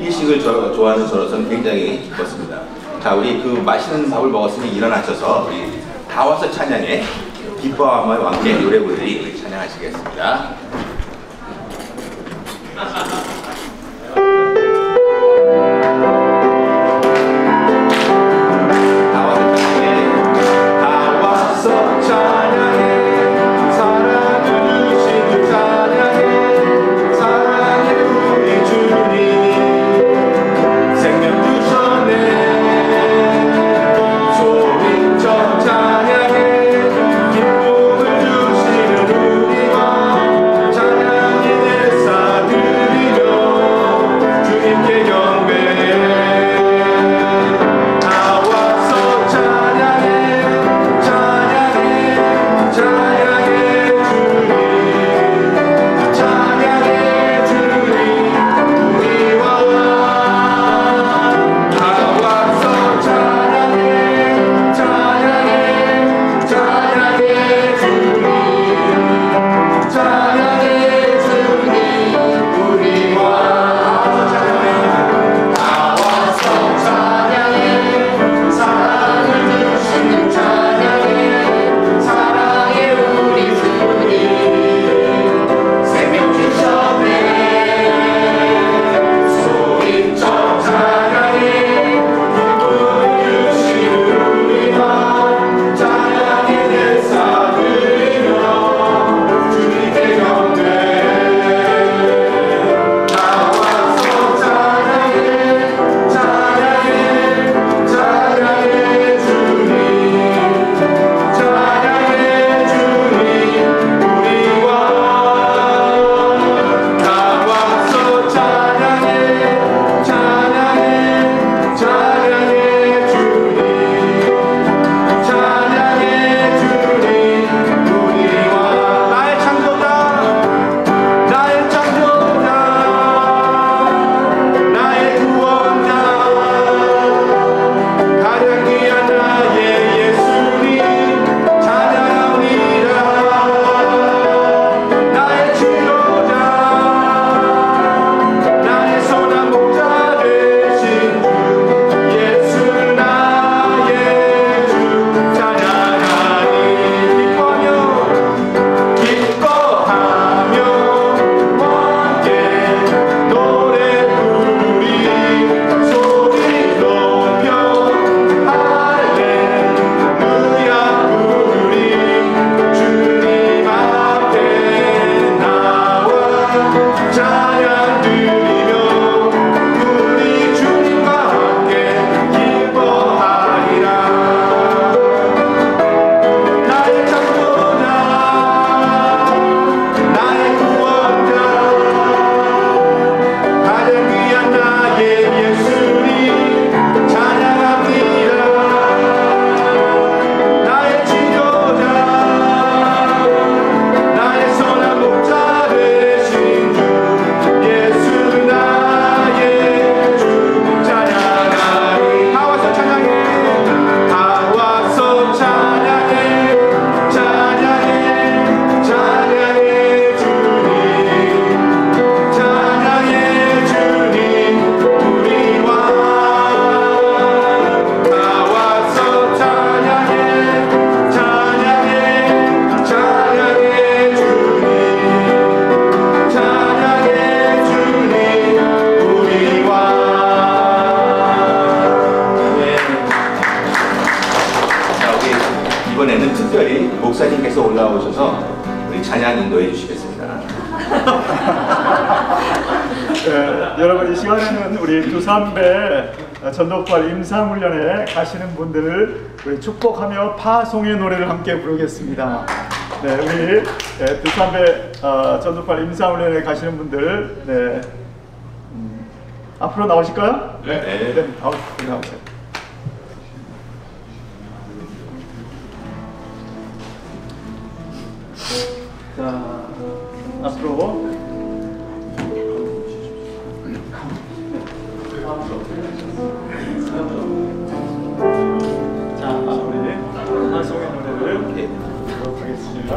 일식을 좋아하는 저로서는 굉장히 기뻤습니다. 자, 우리 그 맛있는 밥을 먹었으니 일어나셔서 우리 다 와서 찬양에 기뻐함과 함께 노래 부르들이 찬양하시겠습니다. 이번에는 특별히 목사님께서 올라오셔서 우리 찬양 인도해 주시겠습니다. 네, 여러분 이 시간에는 우리 두산배 전도발 임상훈련에 가시는 분들을 우리 축복하며 파송의 노래를 함께 부르겠습니다. 네, 우리 두산배 전도발 임상훈련에 가시는 분들 네, 앞으로 나오실까요? 네. 네, 나오세요. 자, 앞으로 자, 우리 파송의 노래를 부르도록 하겠습니다.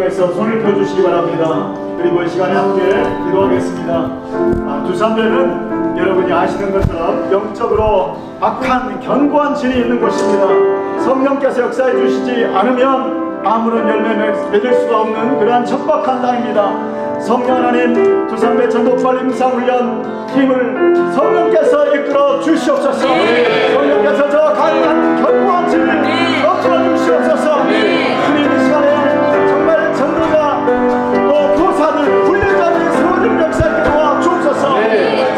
향해서 손을 펴주시기 바랍니다. 그리고 이 시간에 함께 기도하겠습니다. 두산배는 여러분이 아시는 것처럼 영적으로 악한 견고한 진이 있는 곳입니다. 성령께서 역사해 주시지 않으면 아무런 열매를 맺을 수가 없는 그러한 척박한 땅입니다. 성령 하나님, 두산배 전도발 임상훈련 팀을 성령께서 이끌어 주시옵소서. 성령께서 저 강한 견고한 진을 엎어 주시옵소서. 주님, 이 시간에 정말 전도자 또 교사들 훈련자들이 세워질 역사에 도와 주옵소서.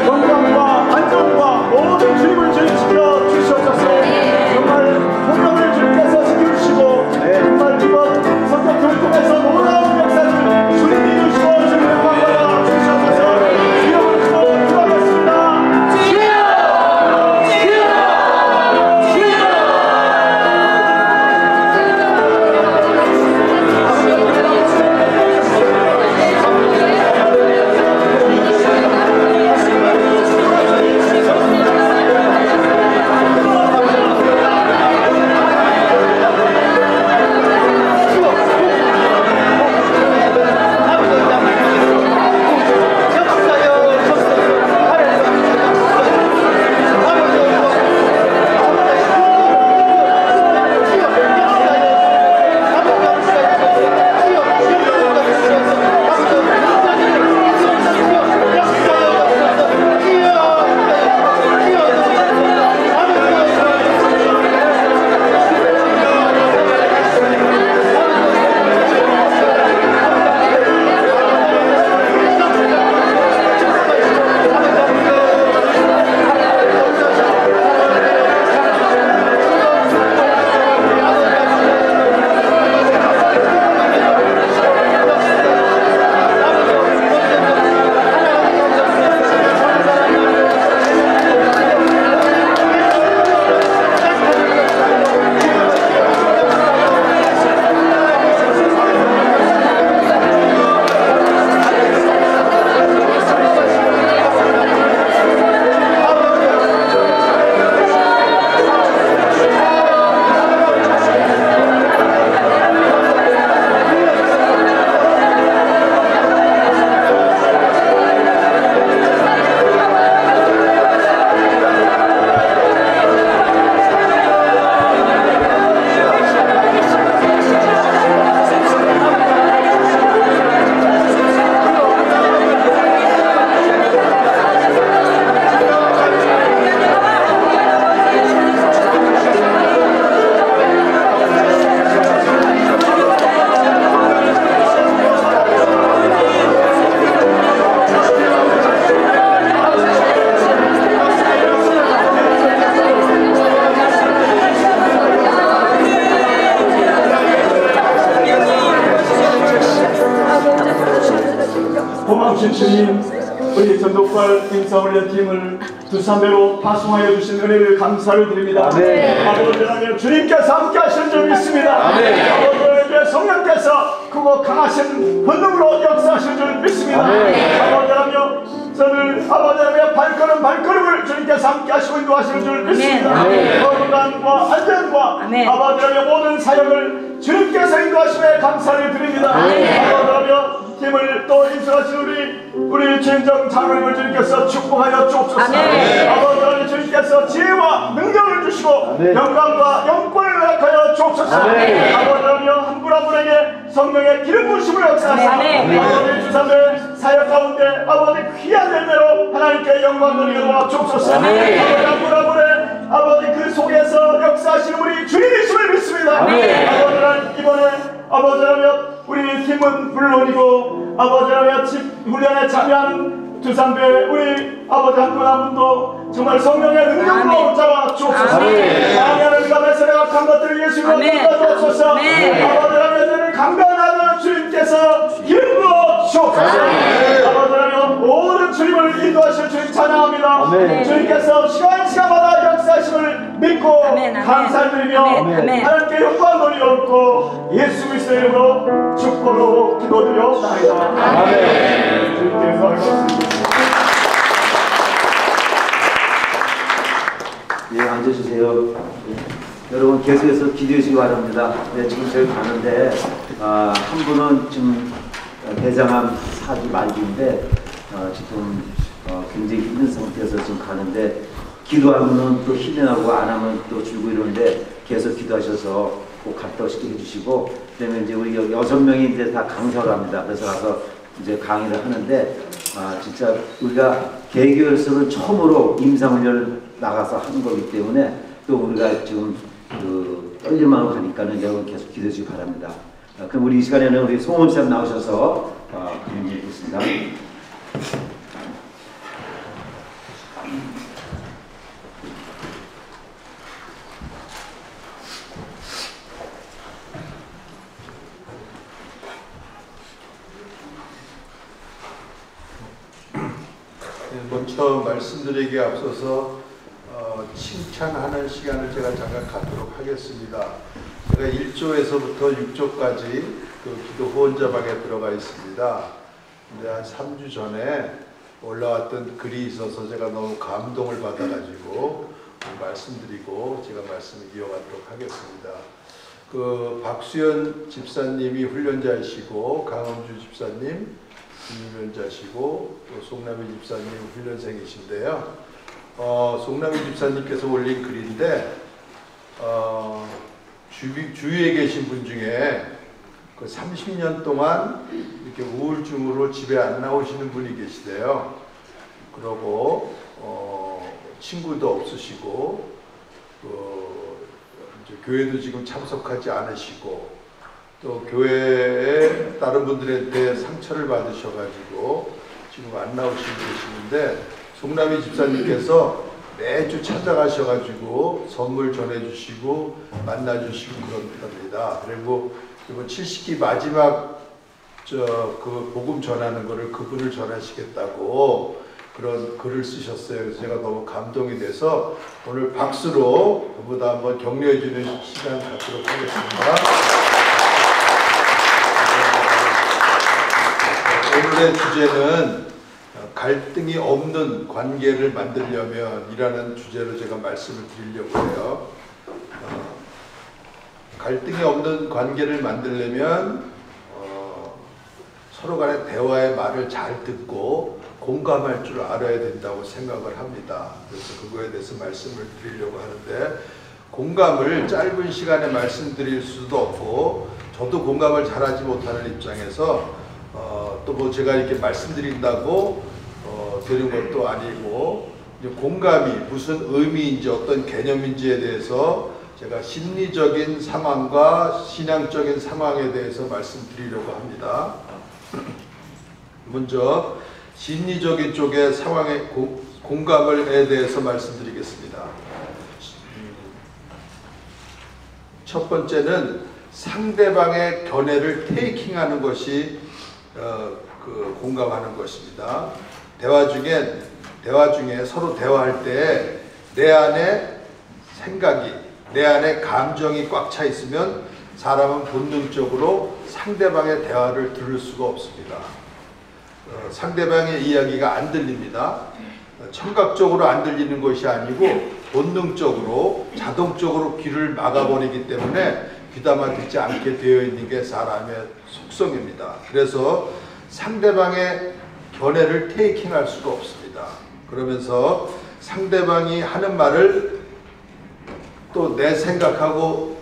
건강과 안전과 모든 주님을 주시켜 주시옵소서. 정말 폭력을 주님께서 지켜주시고 정말 이번 성경 교육에서 놀라운 역사를 주님이 주시고 주님의 영광을 주시옵소서. 이름을 주고 기도하겠습니다. 고마우신 주님, 우리 전도발 임상훈련 팀을 두산배로 파송하여 주신 은혜를 감사를 드립니다. 아버지 하나님, 주님께서 함께 하시는 줄 믿습니다. 아버지 성령께서 크고 강하신 권능으로 역사하시는 줄 믿습니다. 아버지 하나님, 저를 아버지 하나님 발걸음을 주님께서 함께 하시고 인도하시는 줄 믿습니다. 건강과 안전과 아버지 하나님 모든 사역을 주님께서 인도하심에 감사를 드립니다. 아버지 하나님, 힘을 또 인수하신 우리 주인장 장로님을 주님께서 축복하여 주옵소서. 아버지 하나님, 주님께서 지혜와 능력을 주시고 영광과 영권을 허락하여 주옵소서. 아버지 하나님, 한 분 한 분에게 성령의 기름 부으심을 역사하사 아버지 주산배 사역 가운데 아버지 귀한 열매로 하나님께 영광 돌리게 도와 주옵소서. 아버지 한 분 한 분의 아버지 그 속에서 역사하시는 우리 주님이심을 믿습니다. 아버지 하나님, 이번에 아버지 하나님, 우리 팀은 물론이고 아버지 하나님 집 훈련에 참여하는 두산배 우리 아버지 한 분 한 분도 정말 성령의 능력으로 잡아 주옵소서. 강하는 감에서 내각한 것들을 예수님으로 도와주옵소서. 아버지 하나님, 강간하는 주님께서 기름으로 주옵소서. 아버지 하나님, 모든 주님을 인도하실 주님 찬양합니다. 주님께서 시간마다 역사하심을 믿고 감사드리며 하나님께 영광 돌리옵고 예수 그리스도의 이름으로 축복으로 기도드려옵나이다. 아멘. 주님께 영광을 받습니다. 예, 앉아주세요. 여러분 계속해서 기도해 주시기 바랍니다. 네, 지금 저희 가는데 한 분은 지금 대장암 4기 말기인데 지금 굉장히 힘든 상태에서 지금 가는데 기도하면은 또 힐링하고 안 하면 또 줄고 이러는데 계속 기도하셔서 꼭 갔다 오시게 해주시고 그다음에 이제 우리 6명이 이제 다 강사를 합니다. 그래서 가서 이제 강의를 하는데 진짜 우리가 개교에서는 처음으로 임상훈련을 나가서 하는 거기 때문에 또 우리가 지금 그 떨릴만하고 가니까는 여러분 계속 기도해 주시기 바랍니다. 그럼 우리 이 시간에는 우리 송원 쌤 나오셔서 강의해 주겠습니다. 먼저 말씀드리기에 앞서서 칭찬하는 시간을 제가 잠깐 갖도록 하겠습니다. 제가 1조에서부터 6조까지 그 기도 후원자방에 들어가 있습니다. 근데 한 3주 전에 올라왔던 글이 있어서 제가 너무 감동을 받아가지고 말씀드리고 제가 말씀을 이어가도록 하겠습니다. 그 박수연 집사님이 훈련자이시고 강원주 집사님 훈련자시고 또 송남희 집사님 훈련생이신데요. 송남희 집사님께서 올린 글인데 주위에 계신 분 중에 그 30년 동안 이렇게 우울증으로 집에 안 나오시는 분이 계시대요. 그러고 친구도 없으시고 이제 교회도 지금 참석하지 않으시고 또 교회에 다른 분들한테 상처를 받으셔가지고 지금 안 나오시고 계시는데 송남희 집사님께서 매주 찾아가셔가지고 선물 전해주시고 만나주시고 그럽니다. 그리고 이번 70기 마지막 그 복음 전하는 거를 그분을 전하시겠다고 그런 글을 쓰셨어요. 그래서 제가 너무 감동이 돼서 오늘 박수로 그보다 한번 격려해 주는 시간 갖도록 하겠습니다. 오늘의 주제는 갈등이 없는 관계를 만들려면 이라는 주제로 제가 말씀을 드리려고 해요. 갈등이 없는 관계를 만들려면 서로 간의 대화의 말을 잘 듣고 공감할 줄 알아야 된다고 생각을 합니다. 그래서 그거에 대해서 말씀을 드리려고 하는데 공감을 짧은 시간에 말씀드릴 수도 없고 저도 공감을 잘하지 못하는 입장에서 또 뭐 제가 이렇게 말씀드린다고 되는 것도 아니고 공감이 무슨 의미인지 어떤 개념인지에 대해서 제가 심리적인 상황과 신앙적인 상황에 대해서 말씀드리려고 합니다. 먼저 심리적인 쪽의 상황의 공감에 대해서 말씀드리겠습니다. 첫 번째는 상대방의 견해를 테이킹하는 것이 그 공감하는 것입니다. 대화 중에 서로 대화할 때 내 안에 생각이, 내 안에 감정이 꽉 차 있으면 사람은 본능적으로 상대방의 대화를 들을 수가 없습니다. 상대방의 이야기가 안 들립니다. 청각적으로 안 들리는 것이 아니고 본능적으로 자동적으로 귀를 막아버리기 때문에 귀담아 듣지 않게 되어 있는 게 사람의 속성입니다. 그래서 상대방의 견해를 테이킹할 수가 없습니다. 그러면서 상대방이 하는 말을 또 내 생각하고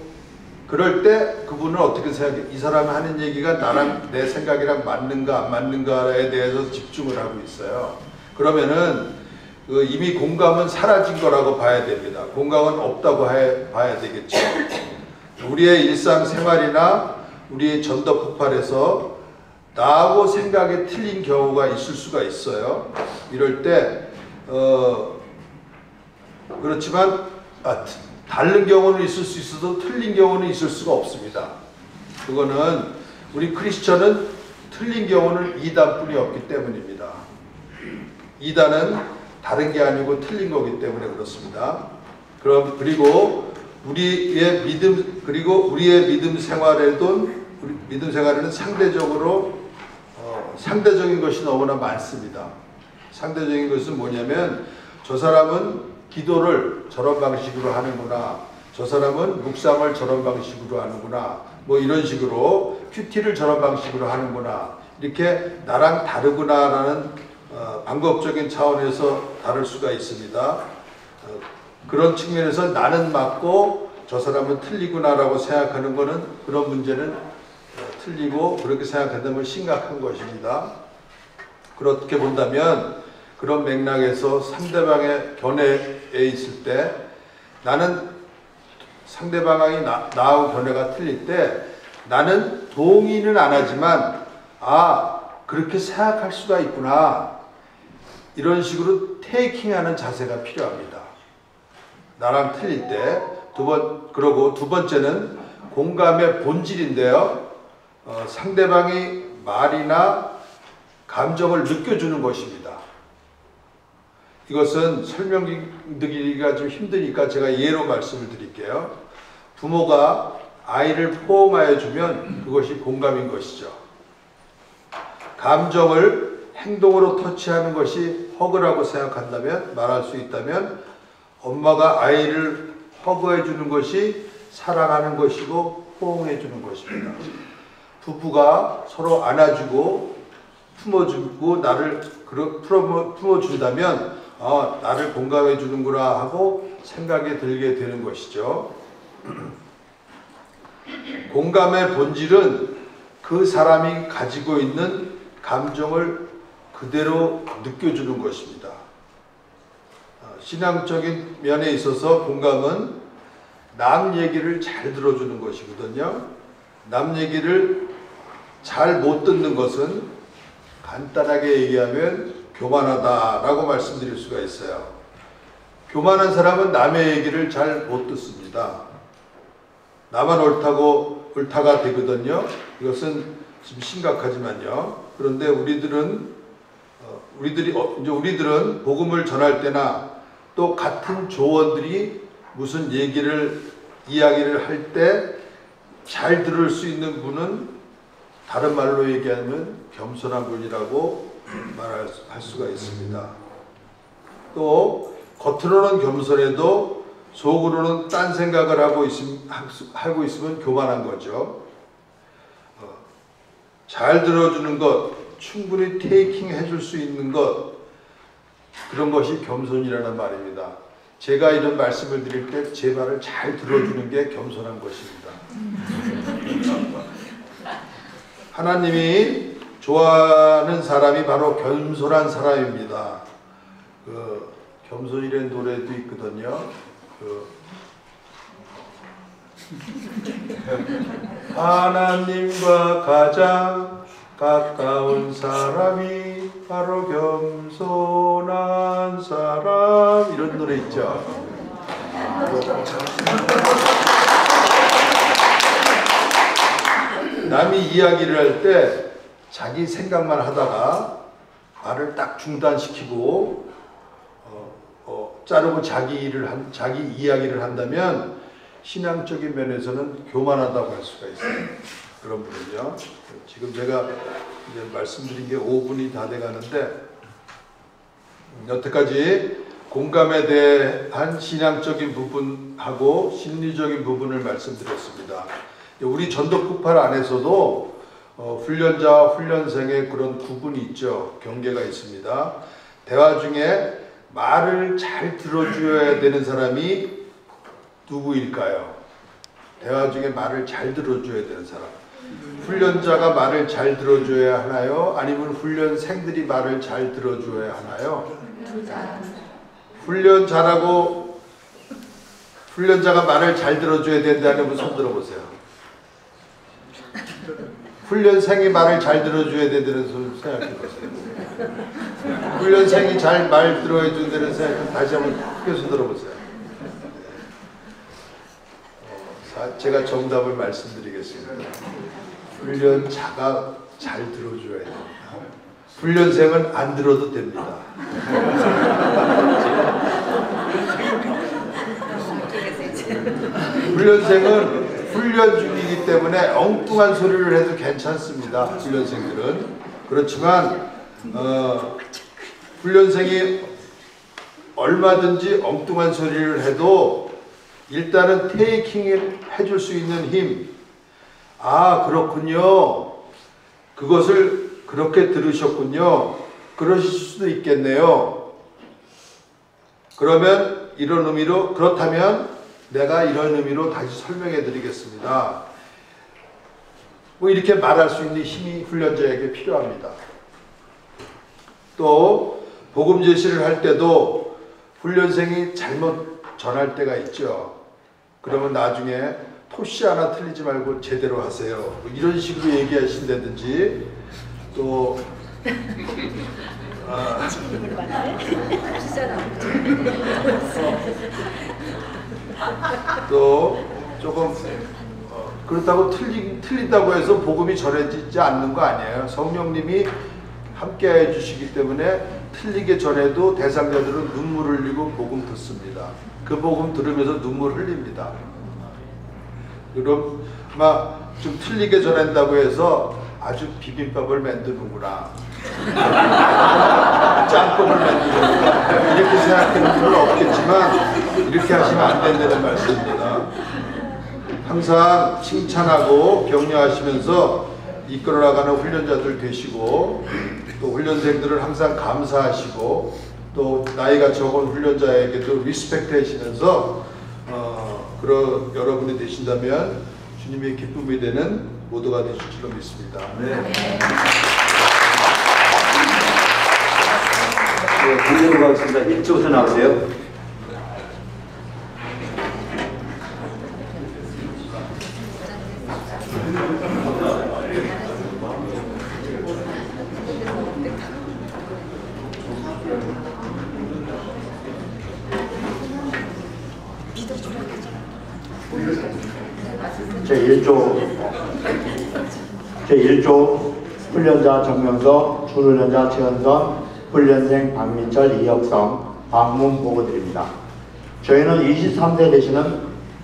그럴 때 그분은 어떻게 생각해? 이 사람이 하는 얘기가 나랑 내 생각이랑 맞는가 안 맞는가에 대해서 집중을 하고 있어요. 그러면은 이미 공감은 사라진 거라고 봐야 됩니다. 공감은 없다고 봐야 되겠죠. 우리의 일상생활이나 우리의 전도폭발에서 나하고 생각이 틀린 경우가 있을 수가 있어요. 이럴 때 그렇지만 다른 경우는 있을 수 있어도 틀린 경우는 있을 수가 없습니다. 그거는 우리 크리스천은 틀린 경우는 2단뿐이 없기 때문입니다. 2단은 다른 게 아니고 틀린 거기 때문에 그렇습니다. 그리고 우리의 믿음 생활에는 상대적인 것이 너무나 많습니다. 상대적인 것은 뭐냐면 저 사람은 기도를 저런 방식으로 하는구나. 저 사람은 묵상을 저런 방식으로 하는구나, 뭐 이런 식으로 큐티를 저런 방식으로 하는구나, 이렇게 나랑 다르구나라는 방법적인 차원에서 다를 수가 있습니다. 그런 측면에서 나는 맞고 저 사람은 틀리구나라고 생각하는 것은, 그런 문제는 틀리고 그렇게 생각한다면 심각한 것입니다. 그렇게 본다면 그런 맥락에서 상대방의 견해에 있을 때, 나는 상대방이 나하고 견해가 틀릴 때 나는 동의는 안 하지만 그렇게 생각할 수가 있구나, 이런 식으로 테이킹하는 자세가 필요합니다. 나랑 틀릴 때. 그리고 두 번째는 공감의 본질인데요. 상대방이 말이나 감정을 느껴주는 것입니다. 이것은 설명드리기가 좀 힘드니까 제가 예로 말씀을 드릴게요. 부모가 아이를 포옹하여 주면 그것이 공감인 것이죠. 감정을 행동으로 터치하는 것이 허그라고 생각한다면, 말할 수 있다면, 엄마가 아이를 허그해 주는 것이 사랑하는 것이고 포옹해 주는 것입니다. 부부가 서로 안아주고 품어주고 나를 품어준다면 나를 공감해 주는구나 하고 생각이 들게 되는 것이죠. 공감의 본질은 그 사람이 가지고 있는 감정을 그대로 느껴주는 것입니다. 신앙적인 면에 있어서 공감은 남 얘기를 잘 들어주는 것이거든요. 남 얘기를 잘 못 듣는 것은 간단하게 얘기하면 교만하다라고 말씀드릴 수가 있어요. 교만한 사람은 남의 얘기를 잘 못 듣습니다. 나만 옳다가 되거든요. 이것은 좀 심각하지만요. 그런데 우리들은 복음을 전할 때나 또 같은 조언들이 무슨 이야기를 할 때 잘 들을 수 있는 분은, 다른 말로 얘기하면 겸손한 분이라고 말할 수가 있습니다. 또 겉으로는 겸손해도 속으로는 딴 생각을 하고 있으면 교만한 거죠. 잘 들어주는 것, 충분히 테이킹 해줄 수 있는 것, 그런 것이 겸손이라는 말입니다. 제가 이런 말씀을 드릴 때 제 말을 잘 들어주는 게 겸손한 것입니다. 하나님이 좋아하는 사람이 바로 겸손한 사람입니다. 겸손이라는 노래도 있거든요. 하나님과 가장 가까운 사람이 바로 겸손한 사람, 이런 노래 있죠. 남이 이야기를 할 때 자기 생각만 하다가 말을 딱 중단시키고 자르고 자기 이야기를 한다면 신앙적인 면에서는 교만하다고 할 수가 있어요. 그런 분은요. 지금 제가 이제 말씀드린 게 5분이 다 돼가는데, 여태까지 공감에 대한 신앙적인 부분하고 심리적인 부분을 말씀드렸습니다. 우리 전도폭발 안에서도 훈련자와 훈련생의 그런 구분이 있죠. 경계가 있습니다. 대화 중에 말을 잘 들어줘야 되는 사람이 누구일까요? 대화 중에 말을 잘 들어줘야 되는 사람. 훈련자가 말을 잘 들어줘야 하나요? 아니면 훈련생들이 말을 잘 들어줘야 하나요? 훈련자가 말을 잘 들어줘야 된다는 분 손 들어보세요. 훈련생이 말을 잘 들어줘야 된다는 손 생각해보세요. 훈련생이 잘 말 들어야 된다는 생각은 다시 한번 크게 손 들어보세요. 제가 정답을 말씀드리겠습니다. 훈련자가 잘 들어줘야 됩니다. 훈련생은 안 들어도 됩니다. 훈련생은 훈련 중이기 때문에 엉뚱한 소리를 해도 괜찮습니다. 훈련생들은. 그렇지만 훈련생이 얼마든지 엉뚱한 소리를 해도 일단은 테이킹을 해줄 수 있는 힘. 아, 그렇군요. 그것을 그렇게 들으셨군요. 그러실 수도 있겠네요. 그러면 이런 의미로, 그렇다면 내가 이런 의미로 다시 설명해 드리겠습니다. 뭐 이렇게 말할 수 있는 힘이 훈련자에게 필요합니다. 또 복음 제시를 할 때도 훈련생이 잘못 전할 때가 있죠. 그러면 나중에 토시 하나 틀리지 말고 제대로 하세요. 뭐 이런 식으로 얘기하신다든지 또 또 조금 그렇다고 틀린다고 해서 복음이 전해지지 않는 거 아니에요. 성령님이 함께 해주시기 때문에 틀리게 전해도 대상자들은 눈물 흘리고 복음 듣습니다. 그 복음 들으면서 눈물 흘립니다. 그럼 막 좀 틀리게 전한다고 해서 아주 비빔밥을 만드는구나, 짬뽕을 만드는구나, 이렇게 생각하는 분은 없겠지만 이렇게 하시면 안 된다는 말씀입니다. 항상 칭찬하고 격려하시면서 이끌어나가는 훈련자들 되시고, 또 훈련생들을 항상 감사하시고, 또 나이가 적은 훈련자에게도 리스펙트 하시면서 그런 여러분이 되신다면 주님의 기쁨이 되는 모두가 되실 줄로 믿습니다. 네. 김정우 박사입니다. 이쪽부터 나오세요. 제1조 훈련자 정명석, 준훈련자 최은선, 훈련생 박민철, 이혁성 방문 보고드립니다. 저희는 23세 되시는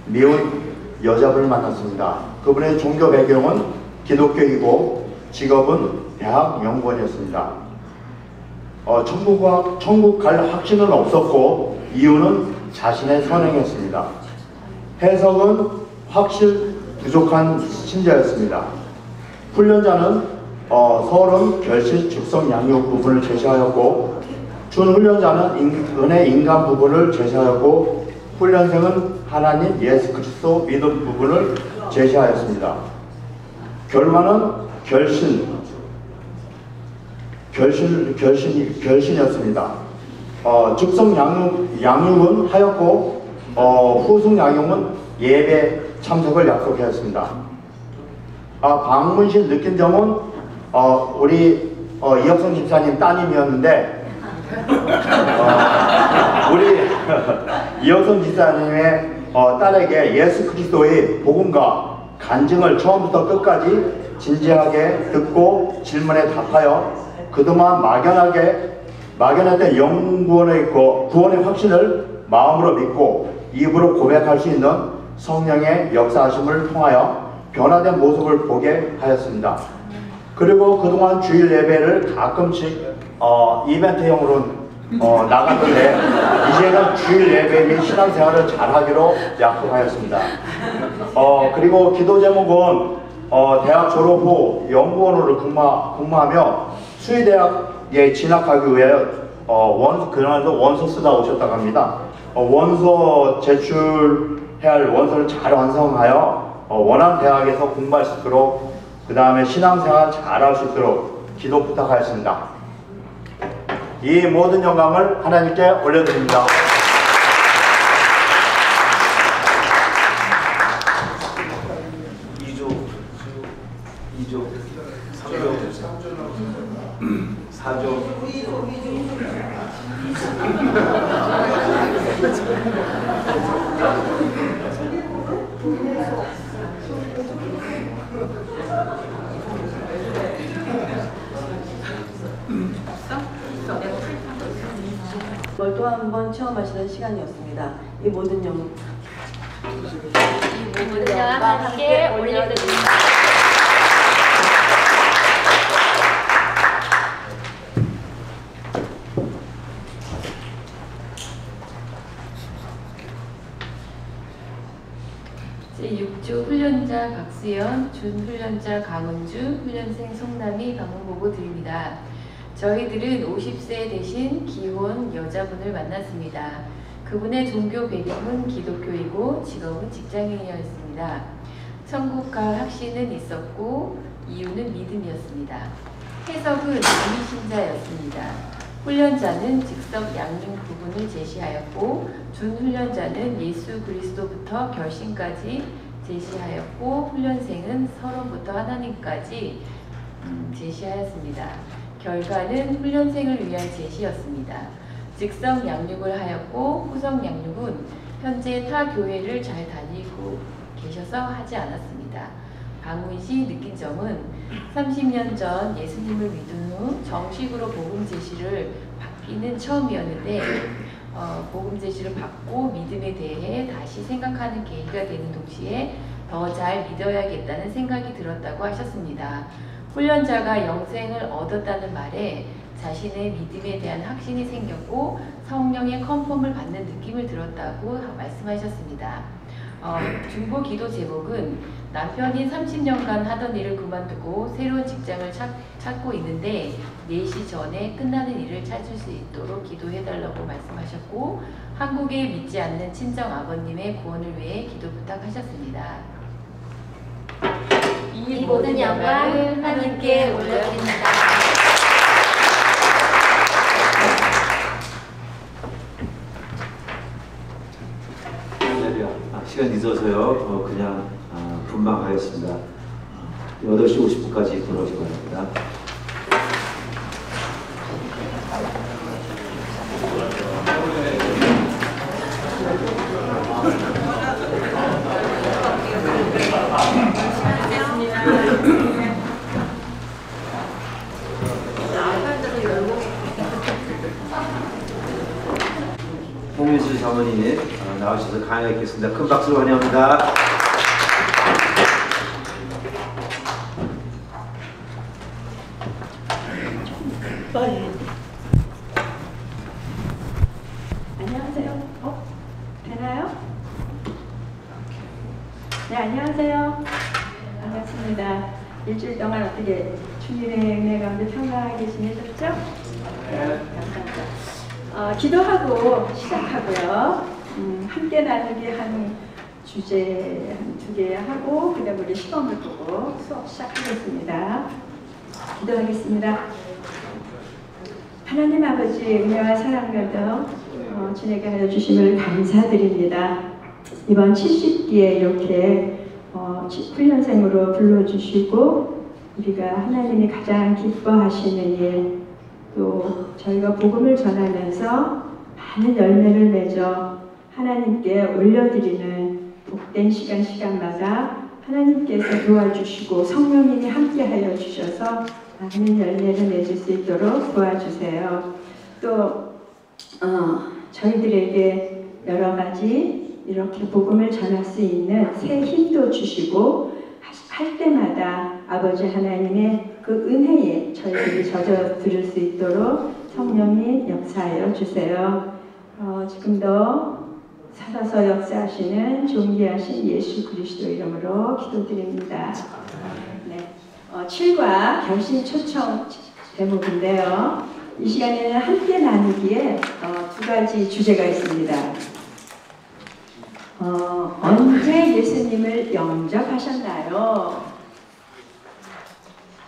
미혼 여자분을 만났습니다. 그분의 종교 배경은 기독교이고 직업은 대학 연구원이었습니다. 천국 갈 확신은 없었고 이유는 자신의 선행이었습니다. 해석은 확실 부족한 신자였습니다. 훈련자는 서울은 결실, 즉성, 양육 부분을 제시하였고 준훈련자는 은혜, 인간 부분을 제시하였고 훈련생은 하나님, 예수 그리스도 믿음 부분을 제시하였습니다. 결과는 결신이었습니다. 즉성 양육은 하였고 후속 양육은 예배 참석을 약속하였습니다. 방문실 느낀 점은 우리 이혁성 집사님 따님이었는데 우리 이혁성 집사님의 딸에게 예수 그리스도의 복음과 간증을 처음부터 끝까지 진지하게 듣고 질문에 답하여 그동안 막연했던 영구원의 구원의 확신을 마음으로 믿고 입으로 고백할 수 있는 성령의 역사하심을 통하여 변화된 모습을 보게 하였습니다. 그리고 그동안 주일 예배를 가끔씩 이벤트형으로 나갔는데 이제는 주일 예배 및 신앙생활을 잘하기로 약속하였습니다. 그리고 기도 제목은 대학 졸업 후 연구원으로 근무하며 수의대학에 진학하기 위해 그날도 원서 쓰다 오셨다고 합니다. 원서 제출해야 할 원서를 잘 완성하여 원하는 대학에서 공부할 수 있도록, 그 다음에 신앙생활 잘할 수 있도록 기도 부탁하였습니다. 이 모든 영광을 하나님께 올려드립니다. 뭘 또 한 번 체험하시는 시간이었습니다. 이 모든 영광 함께 올려드립니다. 제6조 훈련자 박수연, 준훈련자 강은주, 훈련생 송남이 방문 보고 드립니다. 저희들은 50세 되신 기혼 여자분을 만났습니다. 그분의 종교 배경은 기독교이고 직업은 직장인이었습니다. 천국 갈 확신은 있었고 이유는 믿음이었습니다. 해석은 이미신자였습니다. 훈련자는 즉석 양육 부분을 제시하였고 준훈련자는 예수 그리스도부터 결심까지 제시하였고 훈련생은 서론부터 하나님까지 제시하였습니다. 결과는 훈련생을 위한 제시였습니다. 즉석 양육을 하였고 후속 양육은 현재 타 교회를 잘 다니고 계셔서 하지 않았습니다. 방문 시 느낀 점은 30년 전 예수님을 믿은 후 정식으로 복음 제시를 받기는 처음이었는데 복음 제시를 받고 믿음에 대해 다시 생각하는 계기가 되는 동시에 더 잘 믿어야겠다는 생각이 들었다고 하셨습니다. 훈련자가 영생을 얻었다는 말에 자신의 믿음에 대한 확신이 생겼고 성령의 컨펌을 받는 느낌을 들었다고 말씀하셨습니다. 중보 기도 제목은 남편이 30년간 하던 일을 그만두고 새로운 직장을 찾고 있는데 4시 전에 끝나는 일을 찾을 수 있도록 기도해달라고 말씀하셨고 한국에 믿지 않는 친정 아버님의 구원을 위해 기도 부탁하셨습니다. 이 모든 영광을 하나님께 올려드립니다. 시간 늦어서요. 그냥 분방하겠습니다. 8시 50분까지 돌아오시기 바랍니다. 홍민수 사모님 나오셔서 강의하겠습니다. 큰 박수로 환영합니다. 안녕하세요. 되나요? 네, 안녕하세요. 반갑습니다. 일주일 동안 어떻게 주님의 은혜 가운데 평안하게 지내셨죠? 네, 감사합니다. 기도하고 시작하고요. 함께 나누기 한 주제 한 2개 하고 그다음 우리 시험을 보고 수업 시작하겠습니다. 기도하겠습니다. 하나님 아버지 은혜와 사랑과도 지내게 하여 주심을 감사드립니다. 이번 70기에 이렇게 훈련생으로 불러주시고 우리가 하나님이 가장 기뻐하시는 일, 또 저희가 복음을 전하면서 많은 열매를 맺어 하나님께 올려드리는 복된 시간마다 하나님께서 도와주시고 성령님이 함께하여 주셔서 많은 열매를 맺을 수 있도록 도와주세요. 또 저희들에게 여러 가지 이렇게 복음을 전할 수 있는 새 힘도 주시고 할 때마다 아버지 하나님의 그 은혜에 저희들이 젖어들을 수 있도록 성령이 역사하여 주세요. 지금도 살아서 역사하시는 존귀하신 예수 그리스도 이름으로 기도드립니다. 네, 7과 결심 초청 대목인데요. 이 시간에는 함께 나누기에 2가지 주제가 있습니다. 언제 예수님을 영접하셨나요?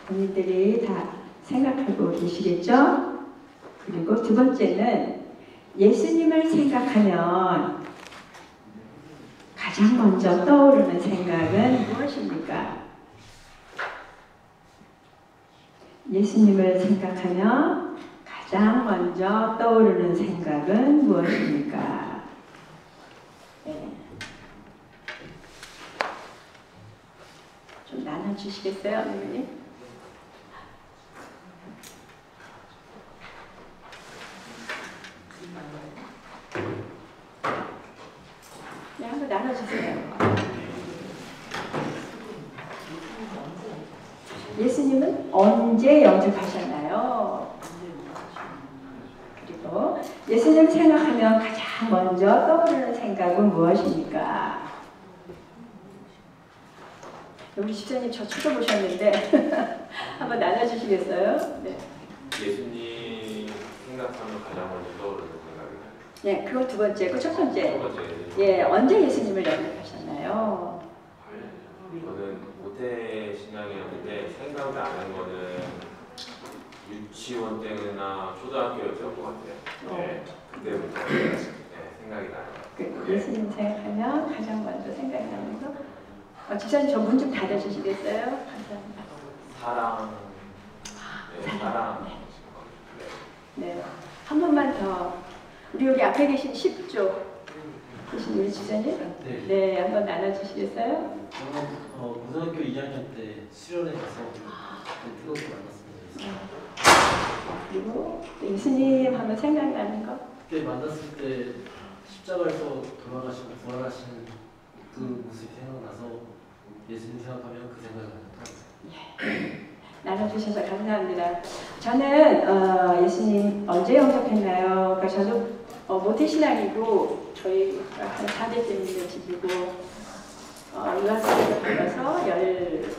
본인들이 다 생각하고 계시겠죠? 그리고 2번째는 예수님을 생각하면 가장 먼저 떠오르는 생각은 무엇입니까? 예수님을 생각하면 가장 먼저 떠오르는 생각은 무엇입니까? 네. 좀 나눠주시겠어요, 어머니? 네, 한번 나눠주세요. 예수님은 언제 영접하셨나요? 그리고 예수님 생각하면 가장 먼저 떠오르는 생각은 무엇입니까? 우리 집사님 저 쳐다보셨는데 한번 나눠주시겠어요? 네. 예수님 생각하면 가장 먼저 떠오르는 생각이 나요. 네, 그거 두 번째, 그 첫 번째. 첫 번째. 예, 언제 예수님을 영접하셨나요? 저는 모태 신앙이었는데 생각을 안 한 거는 유치원 때나 초등학교였던 것 같아요. 네, 그때부터 생각이 나요. 그 예수님 생각하면 가장 먼저 생각이 나는 거. 집사님 저 문 좀 닫아주시겠어요? 감사합니다. 사랑. 네, 사랑. 네, 한 번만 더. 우리 여기 앞에 계신 10조 계신 우리 집사님? 네, 한번 나눠주시겠어요? 저는 고등학교 2학년 때 수련회 가서 뜨겁게 만났습니다. 그리고 예수님 하면 생각나는 거? 그때 만났을 때 십자가에서 돌아가시는 그 모습이 생각나서 예수님 생각하면 그 생각이 나더라고요. 나눠주셔서 감사합니다. 저는 예수님 언제 영접했나요? 그러니까 저도 모태신앙이고 저희가 한 4대째 있는 집이고 유학생을 불러서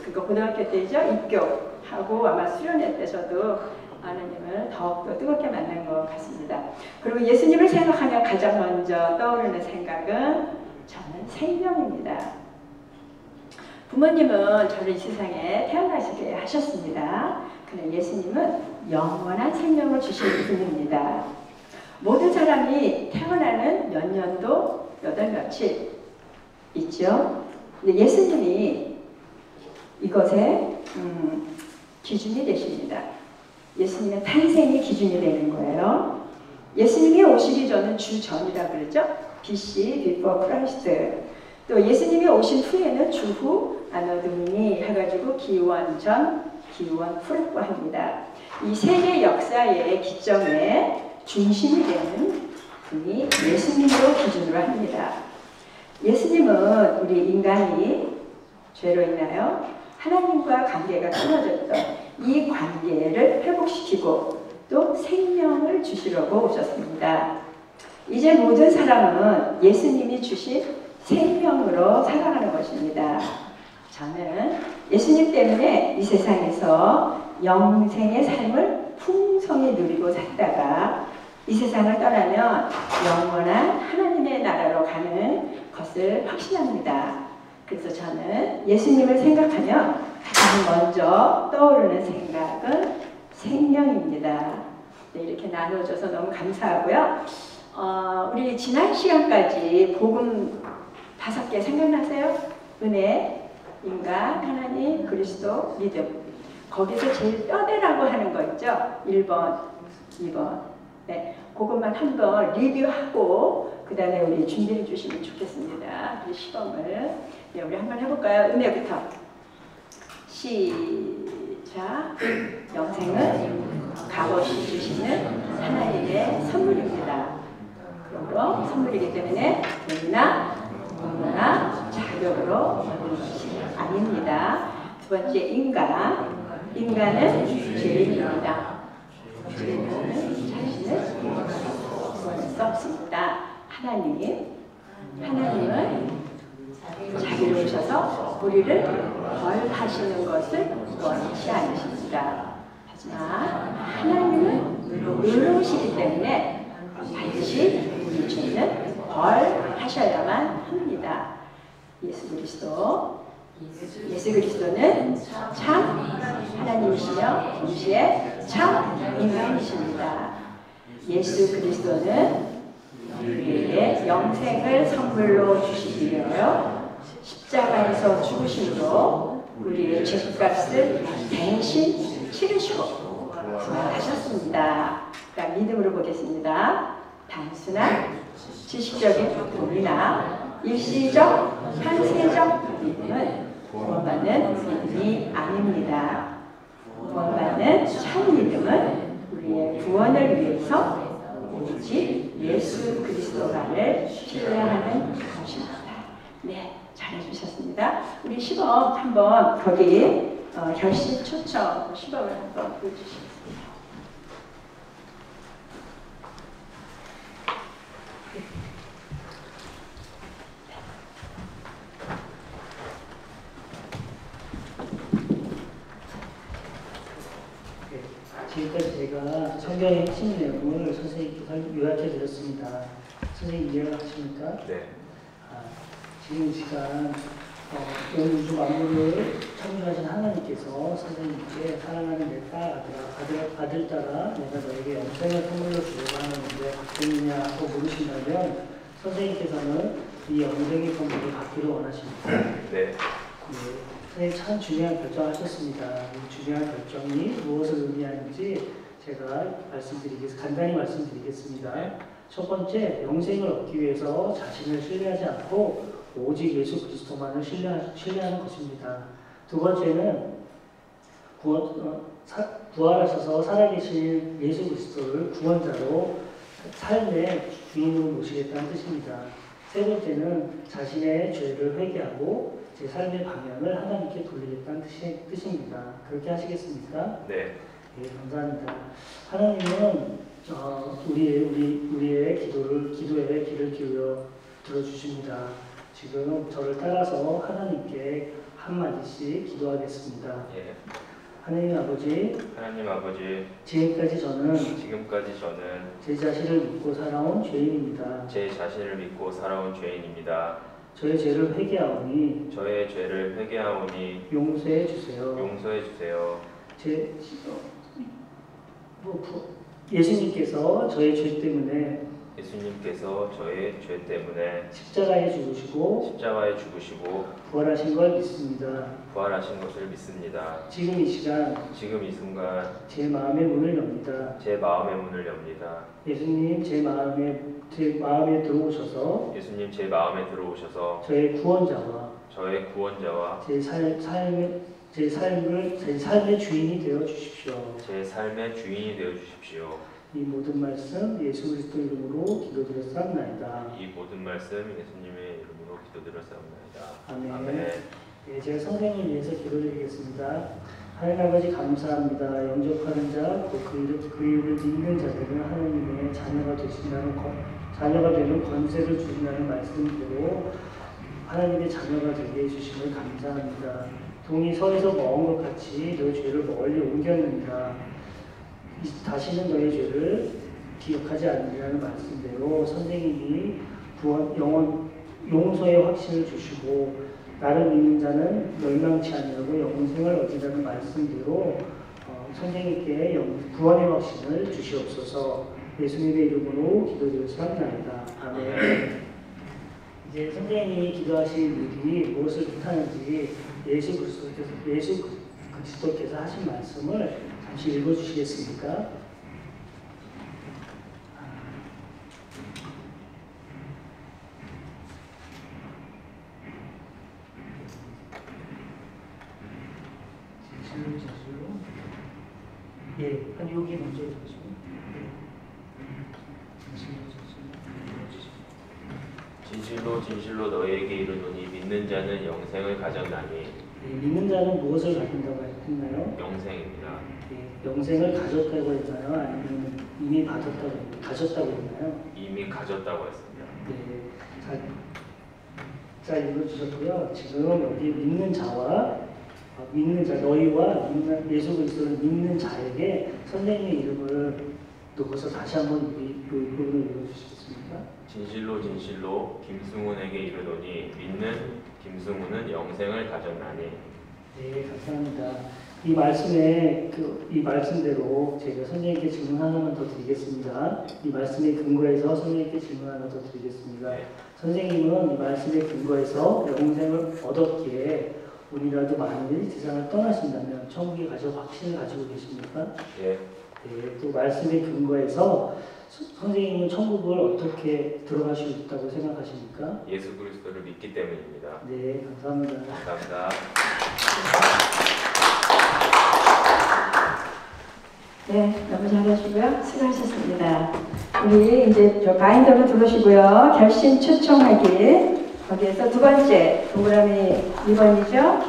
그거 고등학교 때죠? 입교하고 아마 수련회 때 저도 하나님을 더욱더 뜨겁게 만난 것 같습니다. 그리고 예수님을 생각하면 가장 먼저 떠오르는 생각은 저는 생명입니다. 부모님은 저를 이 세상에 태어나시게 하셨습니다. 그러나 예수님은 영원한 생명을 주신 분입니다. 모든 사람이 태어나는 몇 년도, 몇 월, 며칠 있죠. 근데 예수님이 이것의 기준이 되십니다. 예수님의 탄생이 기준이 되는 거예요. 예수님이 오시기 전은 주전이라고 그러죠. BC, Before Christ. 또 예수님이 오신 후에는 주후, 아노드미니 해가지고 기원전, 기원 후라고 합니다. 이 세계 역사의 기점의 중심이 되는 분이 예수님으로 기준으로 합니다. 예수님은 우리 인간이 죄로 인하여 하나님과 관계가 끊어졌던 이 관계를 회복시키고 또 생명을 주시려고 오셨습니다. 이제 모든 사람은 예수님이 주신 생명으로 살아가는 것입니다. 저는 예수님 때문에 이 세상에서 영생의 삶을 풍성히 누리고 살다가 이 세상을 떠나면 영원한 하나님의 나라로 가는 것을 확신합니다. 그래서 저는 예수님을 생각하면 가장 먼저 떠오르는 생각은 생명입니다. 네, 이렇게 나눠줘서 너무 감사하고요. 우리 지난 시간까지 복음 5개 생각나세요? 은혜, 인간, 하나님, 그리스도, 믿음. 거기서 제일 뼈대라고 하는 거 있죠? 1번, 2번. 네, 그것만 한번 리뷰하고 그 다음에 우리 준비해 주시면 좋겠습니다. 우리 시범을. 네, 우리 한번 해볼까요? 은혜부터. 시작. 영생은 값없이 주시는 하나님의 선물입니다. 그러므로 선물이기 때문에 돈이나 자격으로 얻는 것이 아닙니다. 두 번째 인간. 인간은 죄인입니다. 죄인은 자신을 구원할 수 없습니다. 하나님은 자기를 오셔서 우리를 벌하시는 것을 원치 않으십니다. 하지만 하나님은 의로우시기 때문에 반드시 우리 죄는 벌하셔야만 합니다. 예수 그리스도는 참 하나님이시며 동시에 참 인간이십니다. 예수 그리스도는 우리에게 영생을 선물로 주시기 위하여 십자가에서 죽으심으로 우리의 죄값을 대신 치르시고 부활하셨습니다. 그러니까 믿음으로 보겠습니다. 단순한 지식적인 도움이나 일시적, 한세적 믿음은 구원받는 믿음이 아닙니다. 구원받는 참 믿음은 우리의 구원을 위해서 오직 예수 그리스도만을 신뢰하는 것입니다. 네, 잘해주셨습니다. 우리 시범 한번 거기 결심 초청 시범을 한번 보여주시겠습니다. 지금까지 제가 성경의 핵심 내용을 선생님께 요약해 드렸습니다. 선생님 이해하십니까? 네. 지금 이 시간 온 우주 만물을 창조하신 하나님께서 선생님께 사랑하는 내 아들 따라 내가 너에게 영생을 선물로 주려고 하는데 받겠느냐 하고 물으신다면 선생님께서는 이 영생의 선물을 받기를 원하십니다. 네. 선생님 참 중요한 결정하셨습니다. 이 중요한 결정이 무엇을 의미하는지 제가 간단히 말씀드리겠습니다. 첫 번째, 영생을 얻기 위해서 자신을 신뢰하지 않고 오직 예수 그리스도만을 신뢰하는 것입니다. 두 번째는 부활하셔서 살아계신 예수 그리스도를 구원자로 삶의 주인으로 모시겠다는 뜻입니다. 세 번째는 자신의 죄를 회개하고 제 삶의 방향을 하나님께 돌리겠다는 뜻입니다. 그렇게 하시겠습니까? 네. 네, 감사합니다. 하나님은 우리의 기도에 귀를 기울여 들어주십니다. 지금 저를 따라서 하나님께 한마디씩 기도하겠습니다. 예. 하나님 아버지, 지금까지 저는 제 자신을 믿고 살아온 죄인입니다. 저의 죄를 회개하오니 용서해 주세요. 예수님께서 저의 죄 때문에 십자가에 죽으시고 부활하신 걸 믿습니다. 지금 이 순간 제 마음의 문을 엽니다. 예수님 제 마음에 들어오셔서 저의 구원자와 제 삶의 주인이 되어 주십시오. 이 모든 말씀 예수 그리스도 이름으로 기도드렸사옵나이다. 아멘. 네, 제가 선생님을 위해서 기도드리겠습니다. 하나님 아버지 감사합니다. 영접하는 자, 그 이름을 믿는 자들은 하나님의 자녀가 되는 권세를 주신다는 말씀대로 하나님의 자녀가 되게 해주심을 감사합니다. 동이 서에서 먹은 것 같이 너의 죄를 멀리 옮겼느니라. 다시는 너의 죄를 기억하지 않으리라는 말씀대로 선생님이 용서의 확신을 주시고 나를 믿는 자는 멸망치 아니하고 영생을 얻으라는 말씀대로 선생님께 구원의 확신을 주시옵소서. 예수님의 이름으로 기도드렸사옵나이다. 아멘. 이제 선생님이 기도하신 일이 무엇을 뜻하는지 예수 그리스도께서 하신 말씀을 잠시 읽어주시겠습니까? 예, 한 여기 먼저 해주시고. 진실로 너희에게 이르노니 믿는 자는 영생을 가졌나니. 믿는 자는 무엇을 가진다고 했나요? 영생입니다. 영생을 가졌다고 했나요? 아니면 이미 가졌다고 했나요? 이미 가졌다고 했습니다. 네. 자 읽어주셨고요. 지금 여기 믿는 자 너희와 예수 그리스도를 믿는 자에게 선생님의 이름을 넣어서 다시 한번 이 부분을 읽어주시겠습니까? 진실로 김승훈에게 이르노니 믿는 김승훈은 영생을 가졌나니. 네, 감사합니다. 이 말씀대로 제가 선생님께 질문 하나만 더 드리겠습니다. 이 말씀의 근거에서 선생님께 질문 하나 더 드리겠습니다. 네. 선생님은 이 말씀의 근거에서 영생을 얻었기에 오늘이라도 만일 세상을 떠나신다면 천국에 가실 확신을 가지고 계십니까? 네. 네, 또 말씀의 근거에서 선생님은 천국을 어떻게 들어갈 수 있다고 생각하십니까? 예수 그리스도를 믿기 때문입니다. 네, 감사합니다. 감사합니다. 네, 너무 잘하시고요. 수고하셨습니다. 우리 이제 저 바인더로 들어오시고요. 결심 초청하기. 거기에서 두 번째 동그라미 2번이죠.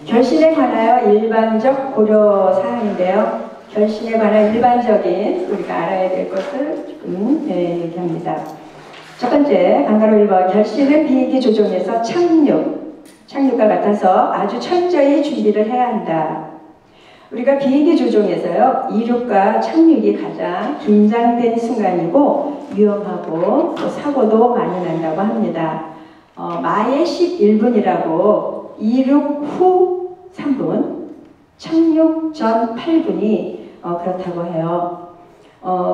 결심에 관하여 일반적 고려 사항인데요. 결심에 관한 일반적인 우리가 알아야 될 것을 조금 얘기합니다. 첫 번째, 강가로 1번. 결심은 비행기 조종에서 착륙과 같아서 아주 철저히 준비를 해야 한다. 우리가 비행기 조종에서요, 이륙과 착륙이 가장 긴장된 순간이고 위험하고 또 사고도 많이 난다고 합니다. 마의 11분이라고 이륙 후 3분, 착륙 전 8분이 그렇다고 해요.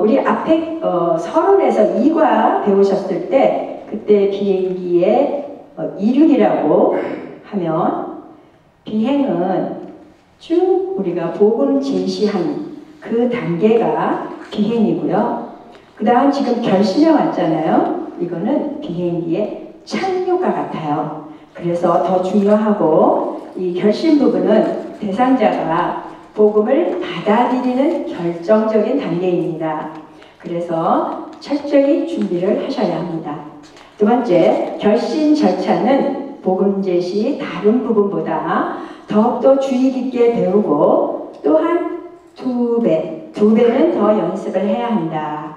우리 앞에 서론에서 2과 배우셨을 때 그때 비행기의 이륙이라고 하면 비행은 쭉 우리가 복음 제시한 그 단계가 비행이고요. 그 다음 지금 결심에 왔잖아요. 이거는 비행기의 착륙과 같아요. 그래서 더 중요하고 이 결심 부분은 대상자가 복음을 받아들이는 결정적인 단계입니다. 그래서 철저히 준비를 하셔야 합니다. 두 번째, 결심 절차는 복음 제시 다른 부분보다 더욱더 주의 깊게 배우고 또한 두 배는 더 연습을 해야 한다.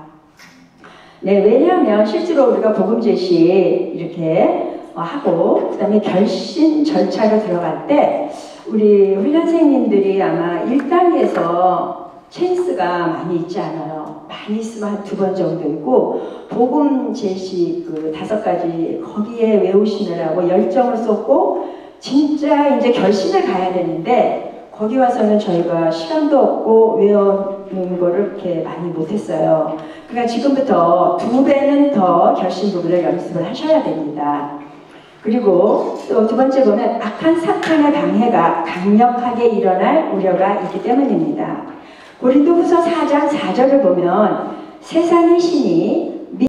네, 왜냐하면 실제로 우리가 복음 제시 이렇게 하고 그 다음에 결심 절차로 들어갈 때 우리 훈련생님들이 아마 1단계에서 찬스가 많이 있지 않아요. 많이 있으면 한 2번 정도 있고 복음 제시 그 5가지 거기에 외우시느라고 열정을 쏟고 진짜 이제 결심을 가야 되는데 거기 와서는 저희가 시간도 없고 외우는 거를 이렇게 많이 못했어요. 그러니까 지금부터 2배는 더 결심 부분을 연습을 하셔야 됩니다. 그리고 또 두 번째 보면 악한 사탄의 방해가 강력하게 일어날 우려가 있기 때문입니다. 고린도후서 4장 4절을 보면 세상의 신이